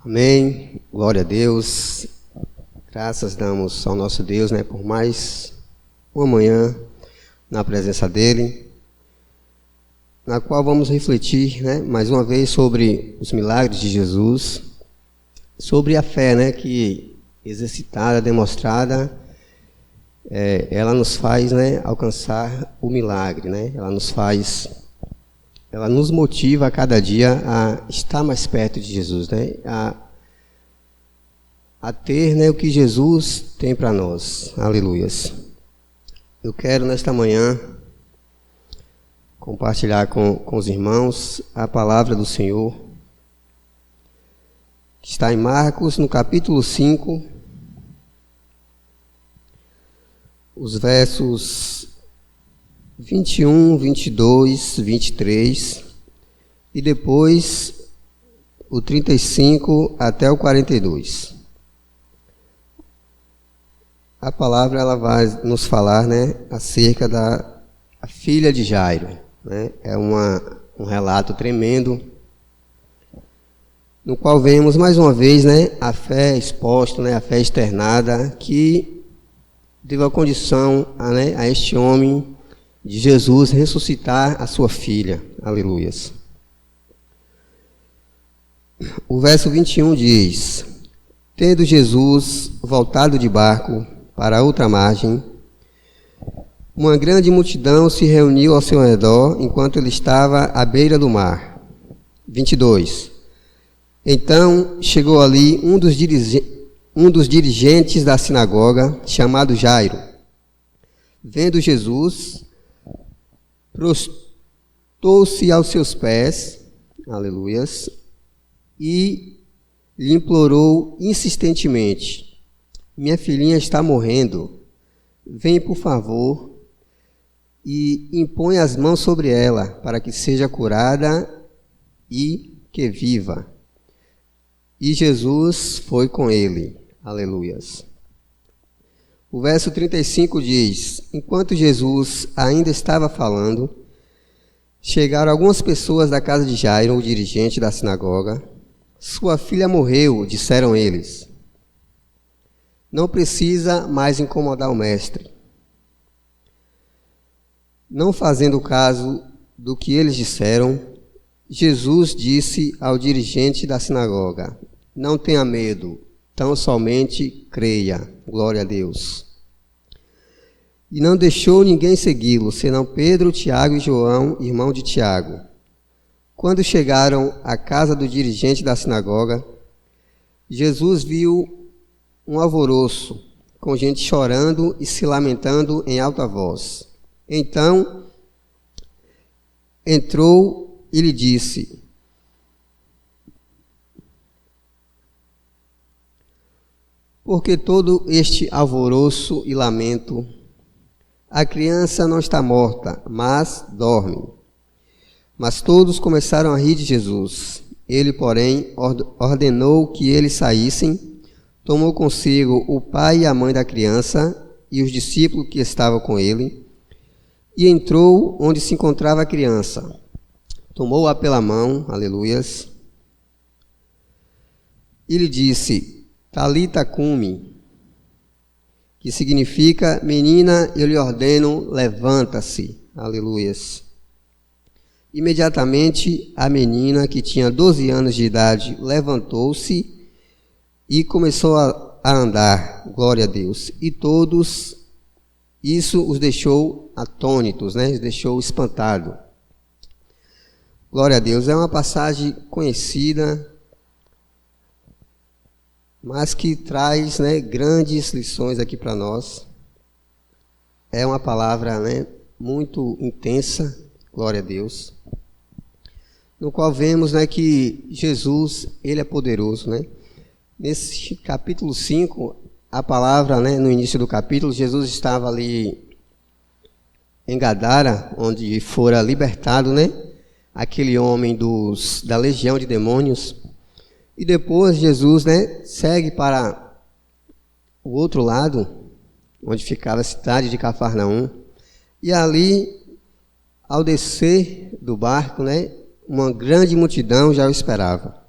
Amém, glória a Deus, graças damos ao nosso Deus, por mais uma manhã na presença dEle, na qual vamos refletir, mais uma vez sobre os milagres de Jesus, sobre a fé, que exercitada, demonstrada, ela nos faz, alcançar o milagre, ela nos motiva a cada dia a estar mais perto de Jesus, a ter, o que Jesus tem para nós. Aleluias. Eu quero nesta manhã compartilhar com os irmãos a palavra do Senhor, que está em Marcos, no capítulo 5, os versos 21, 22, 23 e depois o 35 até o 42. A palavra ela vai nos falar, acerca da filha de Jairo, É um relato tremendo, no qual vemos mais uma vez, a fé exposta, a fé externada, que deu a condição a este homem de Jesus ressuscitar a sua filha. Aleluias. O verso 21 diz: Tendo Jesus voltado de barco para outra margem, uma grande multidão se reuniu ao seu redor enquanto ele estava à beira do mar. 22. Então chegou ali um dos dirigentes da sinagoga, chamado Jairo. Vendo Jesus, prostou-se aos seus pés, aleluias, e lhe implorou insistentemente: Minha filhinha está morrendo, vem por favor e impõe as mãos sobre ela, para que seja curada e que viva. E Jesus foi com ele, aleluias. O verso 35 diz: Enquanto Jesus ainda estava falando, chegaram algumas pessoas da casa de Jairo, o dirigente da sinagoga. Sua filha morreu, disseram eles. Não precisa mais incomodar o mestre. Não fazendo caso do que eles disseram, Jesus disse ao dirigente da sinagoga: Não tenha medo, tão somente creia. Glória a Deus. E não deixou ninguém segui-lo, senão Pedro, Tiago e João, irmão de Tiago. Quando chegaram à casa do dirigente da sinagoga, Jesus viu um alvoroço, com gente chorando e se lamentando em alta voz. Então entrou e lhe disse: Por que todo este alvoroço e lamento? A criança não está morta, mas dorme. Mas todos começaram a rir de Jesus. Ele, porém, ordenou que eles saíssem, tomou consigo o pai e a mãe da criança e os discípulos que estavam com ele, e entrou onde se encontrava a criança. Tomou-a pela mão, aleluias, e lhe disse: Talita cumi, que significa: menina, eu lhe ordeno, levanta-se, aleluias. Imediatamente a menina, que tinha 12 anos de idade, levantou-se e começou a andar, glória a Deus. E todos, isso os deixou atônitos, os deixou espantados. Glória a Deus. É uma passagem conhecida, mas que traz grandes lições aqui para nós. É uma palavra muito intensa, glória a Deus, no qual vemos que Jesus, ele é poderoso. Nesse capítulo 5, a palavra, no início do capítulo, Jesus estava ali em Gadara, onde fora libertado, aquele homem da legião de demônios. E depois Jesus, segue para o outro lado, onde ficava a cidade de Cafarnaum. E ali, ao descer do barco, uma grande multidão já o esperava.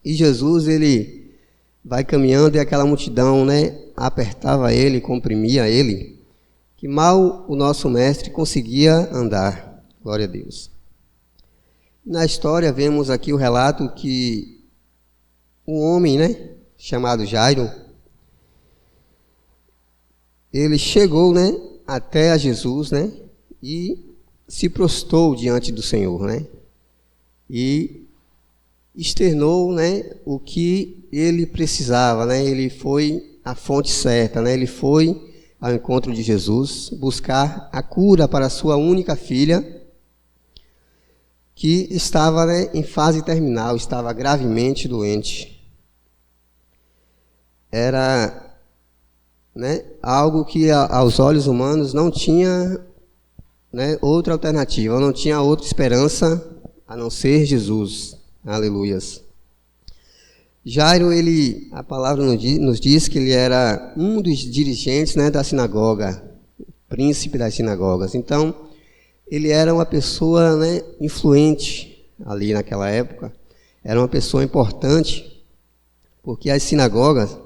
E Jesus, ele vai caminhando e aquela multidão, né, apertava ele, comprimia ele, que mal o nosso mestre conseguia andar. Glória a Deus. Na história vemos aqui o relato que um homem, né, chamado Jairo, ele chegou, né, até a Jesus, né, e se prostrou diante do Senhor, né, e externou, né, o que ele precisava, né, ele foi à fonte certa, né, ele foi ao encontro de Jesus buscar a cura para a sua única filha, que estava, né, em fase terminal, estava gravemente doente. Era, né, algo que aos olhos humanos não tinha, né, outra alternativa, não tinha outra esperança a não ser Jesus. Aleluias. Jairo, a palavra nos diz que ele era um dos dirigentes, né, da sinagoga, príncipe das sinagogas. Então, ele era uma pessoa, né, influente ali naquela época, era uma pessoa importante, porque as sinagogas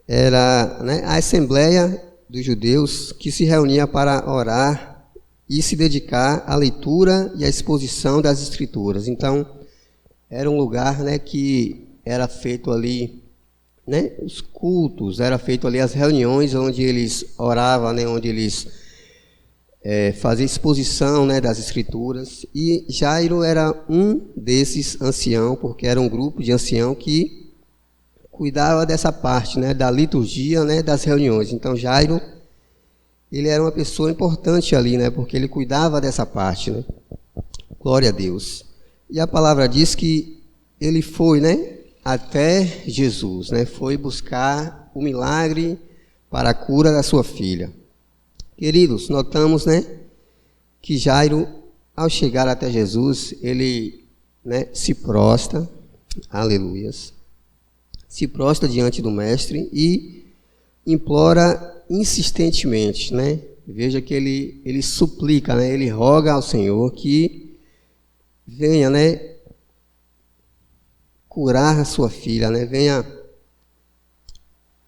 era, né, a assembleia dos judeus que se reunia para orar e se dedicar à leitura e à exposição das Escrituras. Então, era um lugar, né, que era feito ali, né, os cultos, era feito ali as reuniões onde eles oravam, né, onde eles faziam exposição, né, das Escrituras. E Jairo era um desses anciãos, porque era um grupo de anciãos que cuidava dessa parte, né, da liturgia, né, das reuniões. Então Jairo, ele era uma pessoa importante ali, né, porque ele cuidava dessa parte, né. Glória a Deus. E a palavra diz que ele foi, né, até Jesus, né, foi buscar o milagre para a cura da sua filha. Queridos, notamos, né, que Jairo, ao chegar até Jesus, ele, né, se prostra, aleluias, se prostra diante do mestre e implora insistentemente, né. Veja que ele suplica, né, ele roga ao Senhor que venha, né, curar a sua filha, né, venha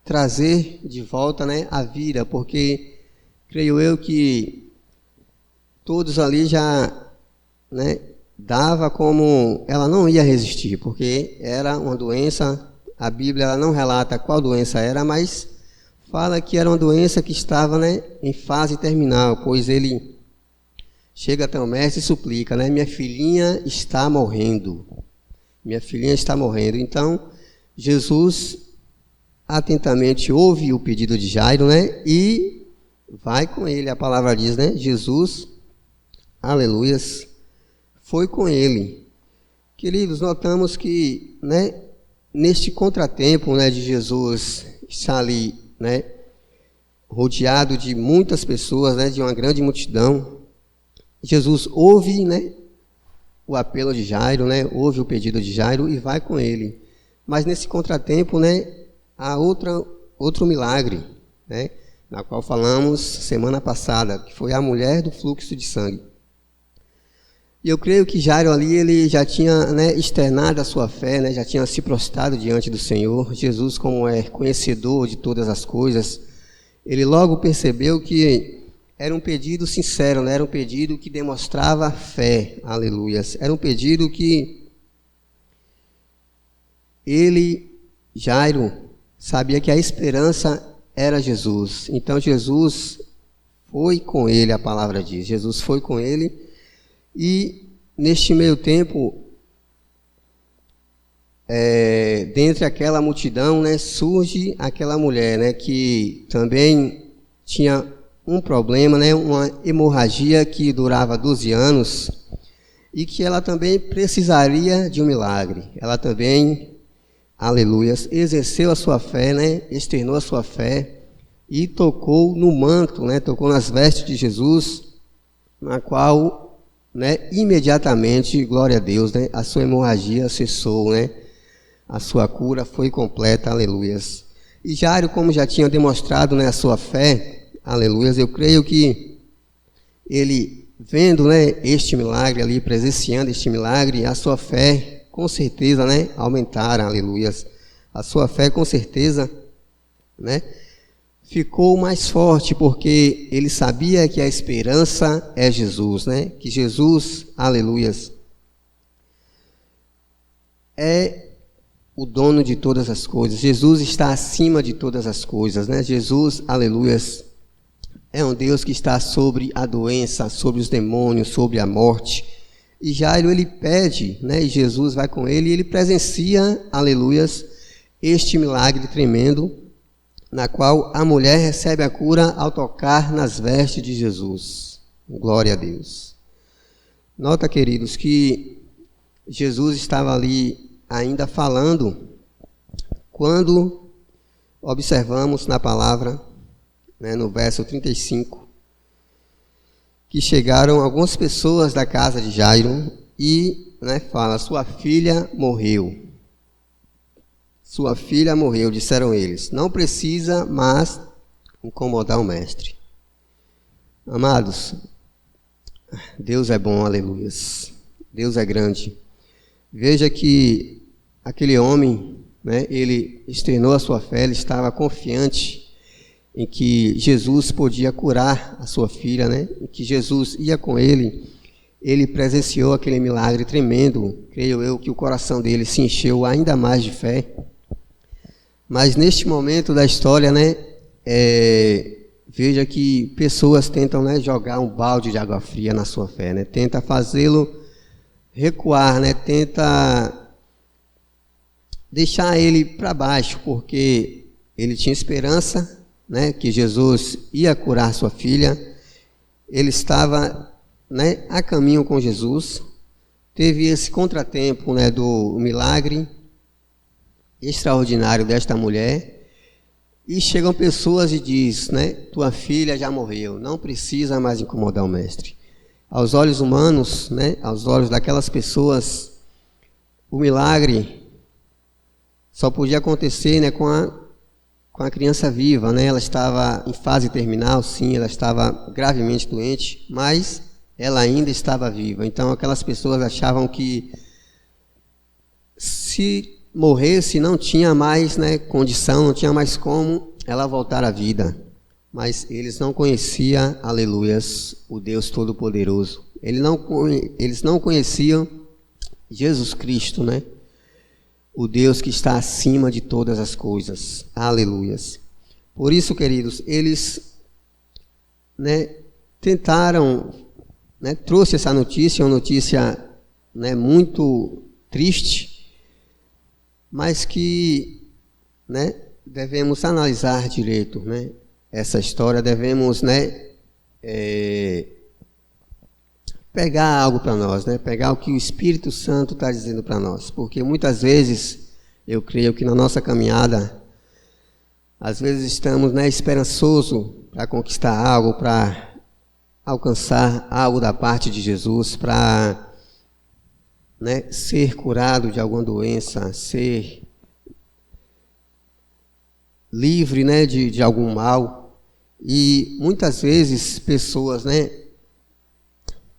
trazer de volta, né, a vida, porque creio eu que todos ali já, né, dava como ela não ia resistir, porque era uma doença, a Bíblia ela não relata qual doença era, mas fala que era uma doença que estava, né, em fase terminal, pois ele chega até o mestre e suplica, né, minha filhinha está morrendo. Minha filhinha está morrendo. Então, Jesus atentamente ouve o pedido de Jairo, né, e vai com ele. A palavra diz, né, Jesus, aleluias, foi com ele. Queridos, notamos que, né, neste contratempo, né, de Jesus estar ali, né, rodeado de muitas pessoas, né, de uma grande multidão, Jesus ouve, né, o apelo de Jairo, né, ouve o pedido de Jairo e vai com ele. Mas nesse contratempo, né, há outro milagre, né, na qual falamos semana passada, que foi a mulher do fluxo de sangue. E eu creio que Jairo ali, ele já tinha, né, externado a sua fé, né, já tinha se prostrado diante do Senhor. Jesus, como é conhecedor de todas as coisas, ele logo percebeu que era um pedido sincero, né, era um pedido que demonstrava fé, aleluias. Era um pedido que Jairo, sabia que a esperança era Jesus. Então Jesus foi com ele, a palavra diz. Jesus foi com ele e neste meio tempo, dentre aquela multidão, né, surge aquela mulher, né, que também tinha um problema, né, uma hemorragia que durava 12 anos e que ela também precisaria de um milagre. Ela também, aleluias, exerceu a sua fé, né, externou a sua fé e tocou no manto, né, tocou nas vestes de Jesus, na qual, né, imediatamente, glória a Deus, né, a sua hemorragia cessou, né, a sua cura foi completa, aleluias. E Jairo, como já tinha demonstrado, né, a sua fé, aleluias, eu creio que ele, vendo, né, este milagre ali, presenciando este milagre, a sua fé com certeza, né, aumentaram, aleluias. A sua fé, com certeza, né, ficou mais forte, porque ele sabia que a esperança é Jesus, né, que Jesus, aleluias, é o dono de todas as coisas. Jesus está acima de todas as coisas, né? Jesus, aleluias, é um Deus que está sobre a doença, sobre os demônios, sobre a morte. E Jairo, ele pede, né? E Jesus vai com ele e ele presencia, aleluias, este milagre tremendo, na qual a mulher recebe a cura ao tocar nas vestes de Jesus. Glória a Deus. Nota, queridos, que Jesus estava ali ainda falando, quando observamos na palavra, né, no verso 35, que chegaram algumas pessoas da casa de Jairo e, né, fala, sua filha morreu. Sua filha morreu, disseram eles. Não precisa mais incomodar o mestre. Amados, Deus é bom, aleluias. Deus é grande. Veja que aquele homem, né, ele estrenou a sua fé, ele estava confiante em que Jesus podia curar a sua filha, né, em que Jesus ia com ele. Ele presenciou aquele milagre tremendo, creio eu que o coração dele se encheu ainda mais de fé. Mas neste momento da história, né, veja que pessoas tentam, né, jogar um balde de água fria na sua fé, né, tenta fazê-lo recuar, né, tenta deixar ele para baixo, porque ele tinha esperança, né, que Jesus ia curar sua filha. Ele estava, né, a caminho com Jesus. Teve esse contratempo, né, do milagre extraordinário desta mulher. E chegam pessoas e diz, né, tua filha já morreu, não precisa mais incomodar o mestre. Aos olhos humanos, né, aos olhos daquelas pessoas, o milagre só podia acontecer, né, com a criança viva, né? Ela estava em fase terminal, sim, ela estava gravemente doente, mas ela ainda estava viva. Então aquelas pessoas achavam que se morresse não tinha mais, né, condição, não tinha mais como ela voltar à vida. Mas eles não conheciam, aleluias, o Deus Todo-Poderoso. Eles não conheciam Jesus Cristo, né? O Deus que está acima de todas as coisas. Aleluias. Por isso, queridos, eles, né, tentaram, né, trouxe essa notícia, uma notícia, né, muito triste, mas que, né, devemos analisar direito, né, essa história, devemos, né, pegar algo para nós, né? Pegar o que o Espírito Santo está dizendo para nós, porque muitas vezes eu creio que na nossa caminhada, às vezes estamos, né, esperançosos para conquistar algo, para alcançar algo da parte de Jesus, para, né, ser curado de alguma doença, ser livre, né, de algum mal. E muitas vezes pessoas, né,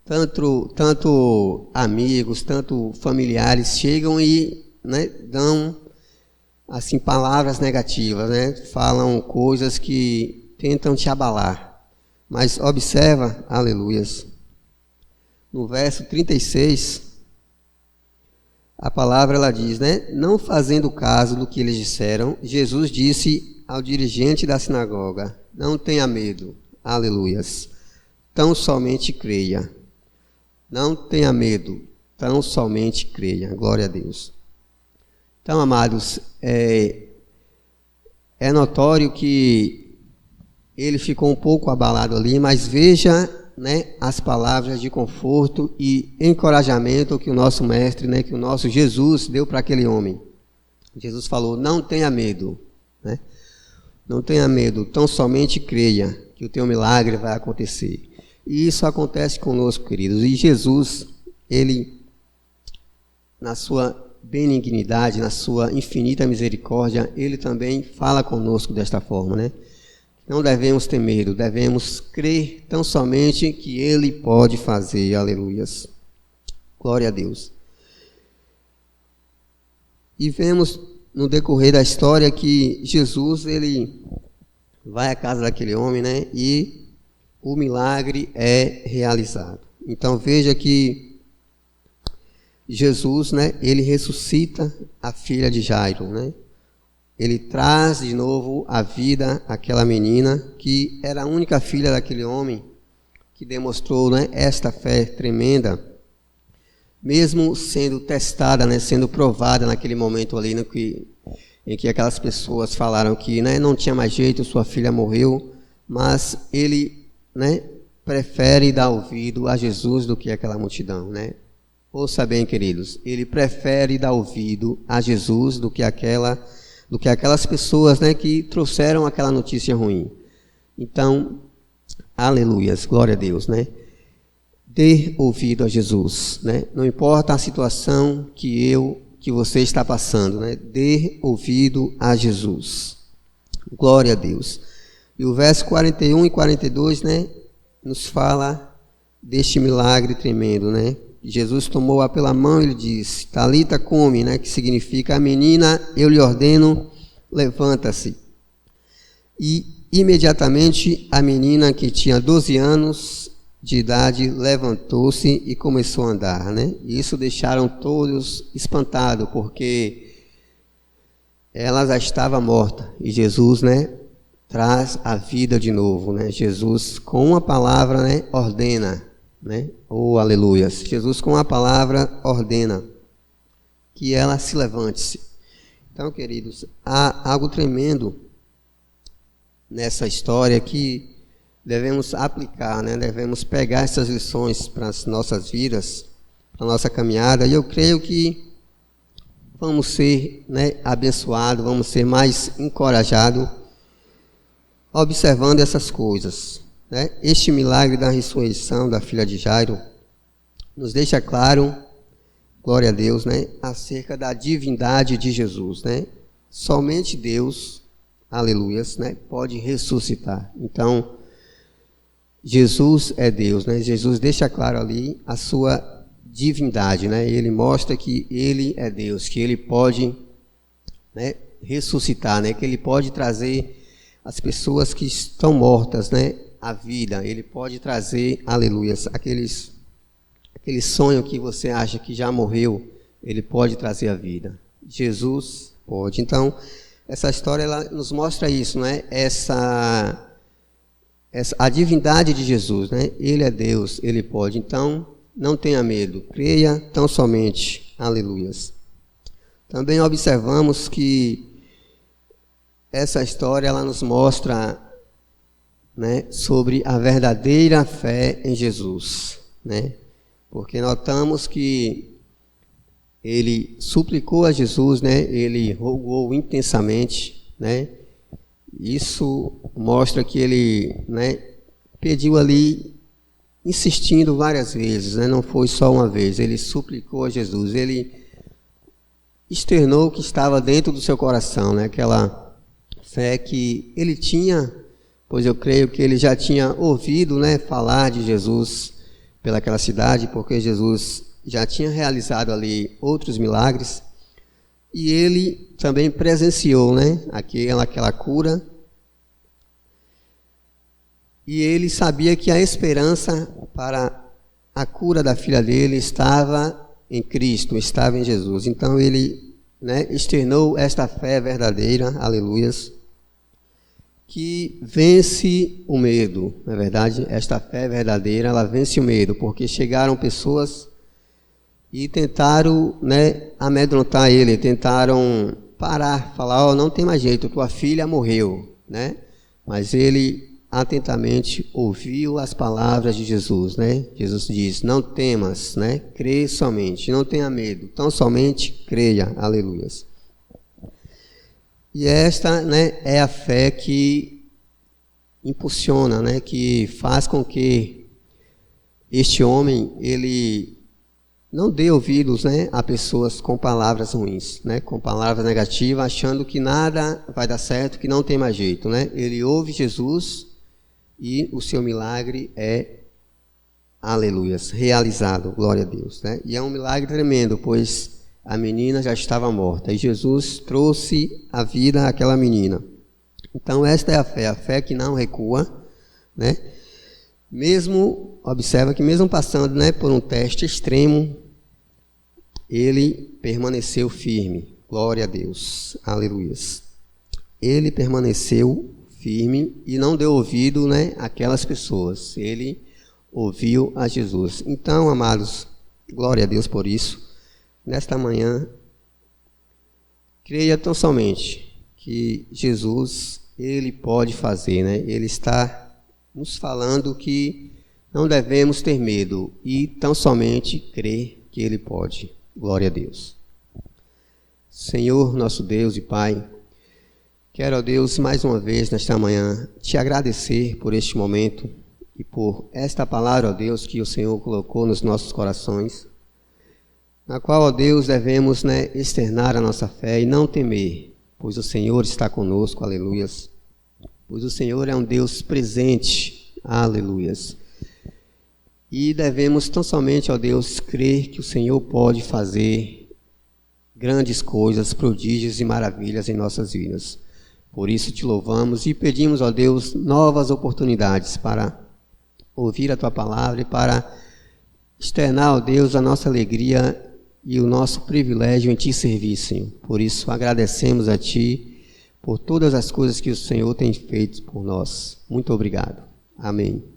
tanto amigos, tanto familiares chegam e, né, dão assim palavras negativas, né? Falam coisas que tentam te abalar. Mas observa, aleluias, no verso 36, a palavra ela diz, né? Não fazendo caso do que eles disseram, Jesus disse ao dirigente da sinagoga, não tenha medo, aleluias, tão somente creia. Não tenha medo, tão somente creia. Glória a Deus. Então, amados, é notório que ele ficou um pouco abalado ali, mas veja, né, as palavras de conforto e encorajamento que o nosso mestre, né, que o nosso Jesus deu para aquele homem. Jesus falou, não tenha medo, né? Não tenha medo, tão somente creia que o teu milagre vai acontecer. E isso acontece conosco, queridos. E Jesus, ele, na sua benignidade, na sua infinita misericórdia, ele também fala conosco desta forma, né? Não devemos ter medo, devemos crer tão somente que ele pode fazer. Aleluias. Glória a Deus. E vemos no decorrer da história que Jesus, ele vai à casa daquele homem, né? E o milagre é realizado. Então veja que Jesus, né? Ele ressuscita a filha de Jairo, né? Ele traz de novo à vida aquela menina que era a única filha daquele homem que demonstrou, né, esta fé tremenda, mesmo sendo testada, né, sendo provada naquele momento ali em que aquelas pessoas falaram que, né, não tinha mais jeito, sua filha morreu, mas ele, né, prefere dar ouvido a Jesus do que aquela multidão, né? Ouça bem, queridos, ele prefere dar ouvido a Jesus do que aquelas pessoas, né, que trouxeram aquela notícia ruim. Então, aleluias, glória a Deus, né? Dê ouvido a Jesus, né? Não importa a situação que você está passando, né? Dê ouvido a Jesus. Glória a Deus. E o verso 41 e 42, né, nos fala deste milagre tremendo, né? Jesus tomou-a pela mão e lhe disse: Talita cumi, né, que significa: a menina, eu lhe ordeno, levanta-se. E imediatamente a menina, que tinha 12 anos de idade, levantou-se e começou a andar, né? E isso deixaram todos espantados, porque ela já estava morta e Jesus, né, traz a vida de novo, né? Jesus com uma palavra, né, ordena, né? Oh, aleluia! Jesus com a palavra ordena que ela se levante-se. Então, queridos, há algo tremendo nessa história que devemos aplicar, né? Devemos pegar essas lições para as nossas vidas, para a nossa caminhada, e eu creio que vamos ser, né, abençoados, vamos ser mais encorajados observando essas coisas, né? Este milagre da ressurreição da filha de Jairo nos deixa claro, glória a Deus, né, acerca da divindade de Jesus, né? Somente Deus, aleluias, né, pode ressuscitar. Então, Jesus é Deus, né? Jesus deixa claro ali a sua divindade, né? Ele mostra que ele é Deus, que ele pode, né, ressuscitar, né? Que ele pode trazer as pessoas que estão mortas, né, à vida. Ele pode trazer, aleluias, aquele sonho que você acha que já morreu, ele pode trazer a vida. Jesus pode. Então, essa história ela nos mostra isso, né? A divindade de Jesus, né? Ele é Deus, ele pode. Então, não tenha medo, creia tão somente. Aleluias. Também observamos que essa história ela nos mostra, né, sobre a verdadeira fé em Jesus, né? Porque notamos que ele suplicou a Jesus, né? Ele rogou intensamente, né? Isso mostra que ele, né, pediu ali, insistindo várias vezes, né? Não foi só uma vez. Ele suplicou a Jesus, ele externou o que estava dentro do seu coração, né? Aquela fé que ele tinha, pois eu creio que ele já tinha ouvido, né, falar de Jesus pelaquela cidade, porque Jesus já tinha realizado ali outros milagres, e ele também presenciou, né, aquela cura, e ele sabia que a esperança para a cura da filha dele estava em Cristo, estava em Jesus. Então ele, né, externou esta fé verdadeira, aleluias, que vence o medo. Na verdade, esta fé verdadeira, ela vence o medo, porque chegaram pessoas e tentaram, né, amedrontar ele, tentaram parar, falar: não tem mais jeito, tua filha morreu, né? Mas ele atentamente ouviu as palavras de Jesus, né? Jesus diz: não temas, né? Crê somente, não tenha medo, tão somente creia. Aleluias. E esta, né, é a fé que impulsiona, né, que faz com que este homem ele não dê ouvidos, né, a pessoas com palavras ruins, né, com palavras negativas, achando que nada vai dar certo, que não tem mais jeito, né? Ele ouve Jesus e o seu milagre é, aleluias, realizado, glória a Deus, né? E é um milagre tremendo, pois a menina já estava morta e Jesus trouxe a vida àquela menina. Então esta é a fé que não recua, né? Mesmo, observa que mesmo passando, né, por um teste extremo, ele permaneceu firme. Glória a Deus, aleluias. Ele permaneceu firme e não deu ouvido, né, àquelas pessoas. Ele ouviu a Jesus. Então, amados, glória a Deus por isso. Nesta manhã, creia tão somente que Jesus, ele pode fazer, né? Ele está nos falando que não devemos ter medo e tão somente crer que ele pode. Glória a Deus. Senhor, nosso Deus e Pai, quero, ó Deus, mais uma vez nesta manhã, te agradecer por este momento e por esta palavra, ó Deus, que o Senhor colocou nos nossos corações, na qual, ó Deus, devemos, né, externar a nossa fé e não temer, pois o Senhor está conosco, aleluias. Pois o Senhor é um Deus presente, aleluias. E devemos tão somente, ó Deus, crer que o Senhor pode fazer grandes coisas, prodígios e maravilhas em nossas vidas. Por isso te louvamos e pedimos, ó Deus, novas oportunidades para ouvir a Tua palavra e para externar, ó Deus, a nossa alegria e o nosso privilégio em Te servir, Senhor. Por isso agradecemos a Ti por todas as coisas que o Senhor tem feito por nós. Muito obrigado. Amém.